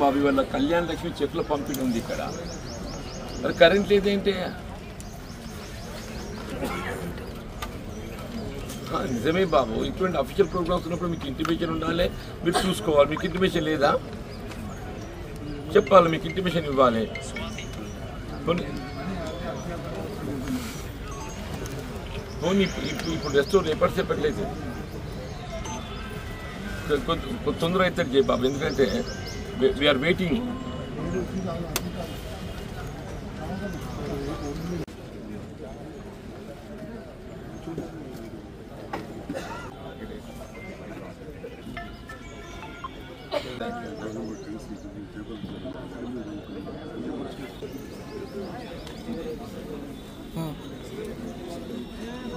బాబు వాళ్ళ కళ్యాణ లక్ష్మి చెక్కుల పంపిణీ ఉంది ఇక్కడ. మరి కరెంట్ లేదేంటి? నిజమే బాబు, ఇటువంటి అఫీషియల్ ప్రోగ్రామ్స్ ఉన్నప్పుడు మీకు ఇంటిమేషన్ ఉండాలి, మీరు చూసుకోవాలి. మీకు ఇంటిమేషన్ లేదా చెప్పాలి, మీకు ఇంటిమేషన్ ఇవ్వాలి. పోనీ ఇప్పుడు రెస్టారెంట్ ఎప్పటిసేపట్లేదు తొందర అవుతాడు చేయి బాబు, ఎందుకంటే వీఆర్ వెయిటింగ్.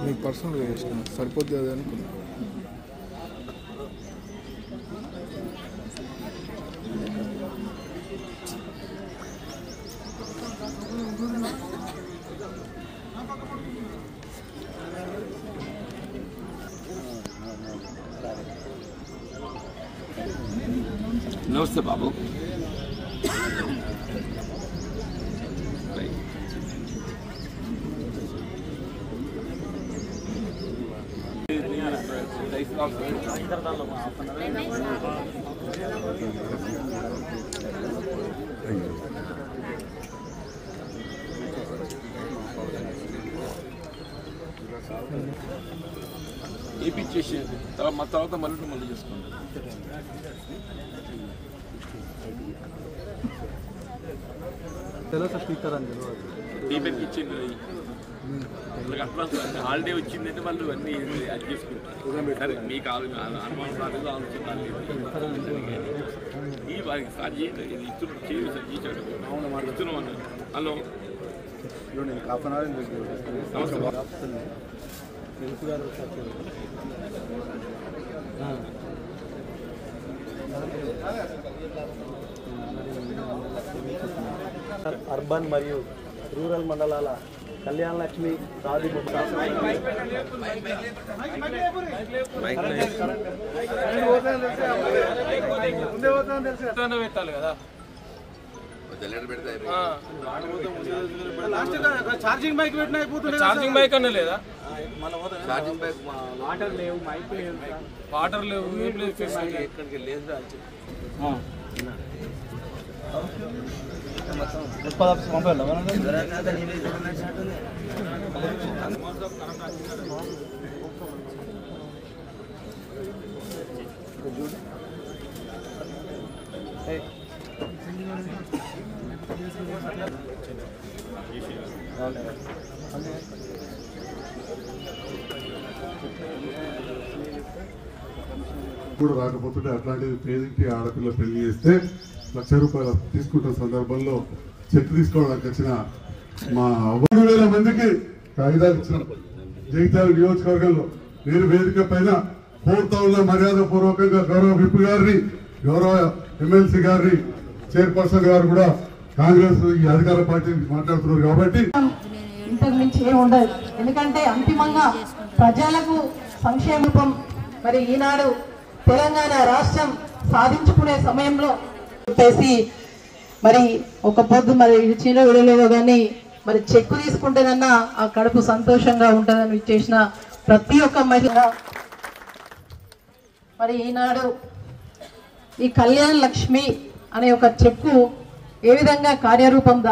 మీకు పర్సనల్గా చేసిన సరిపోద్ది అది అనుకున్నా. నమస్తే బాబు. ఏపిచ్చేసి తర్వాత మళ్ళీ చేసుకోండి. టీపీకి ఇచ్చింది హాలిడే వచ్చిందంటే వాళ్ళు అన్నీ అది చేసుకుంటారు. సరే మీకు అనుమానం రాలేదు, ఆలోచన ఈ వారికి స్టార్ట్ చేయండి. ఇది ఇస్తున్నాడు చేసాడు ఇస్తున్నాం అన్నారు. హలో అర్బన్ మరియు రూరల్ మండలాల కళ్యాణ లక్ష్మి సాది పెట్టాలి కదా. ఛార్జింగ్ బైక్ పెట్టినా అయిపోతుంది. ఛార్జింగ్ బైక్ అన్న లేదా? వాటర్ లేవు, మైక్ లేవు, వాటర్ లేవు, ఏం లేదు, ఎక్కడికి లేదు. కూడా రాకపోతుంటే అట్లాంటిది పేదింటి ఆడపిల్ల పెళ్లి చేస్తే ₹1,00,000 తీసుకుంటున్న సందర్భంలో చెక్ తీసుకోవడానికి వచ్చిన మా 3,000 మందికి కాగితాలు ఇచ్చినాం. జగిత్యాల నియోజకవర్గంలో నేను వేదిక పైన కోరుతా ఉన్న మర్యాద పూర్వకంగా గౌరవ విప్ గారిని, గౌరవ ఎమ్మెల్సీ గారిని, చైర్పర్సన్ గారు కూడా కాంగ్రెస్ ఈ అధికార పార్టీ మాట్లాడుతున్నారు కాబట్టి ఇంతకు మించి ఏమి ఉండదు. ఎందుకంటే అంతిమంగా ప్రజలకు సంక్షేమం మరి ఈనాడు తెలంగాణ రాష్ట్రం సాధించుకునే సమయంలో చెప్పేసి మరి ఒక పొద్దు మరి చిన్న విడలేదో కానీ మరి చెక్కు తీసుకుంటేనన్నా ఆ కడుపు సంతోషంగా ఉంటుందని ఇచ్చేసిన ప్రతి ఒక్క మహిళ మరి ఈనాడు ఈ కళ్యాణ లక్ష్మి అనే ఒక చెక్కు ఏ విధంగా కార్యరూపం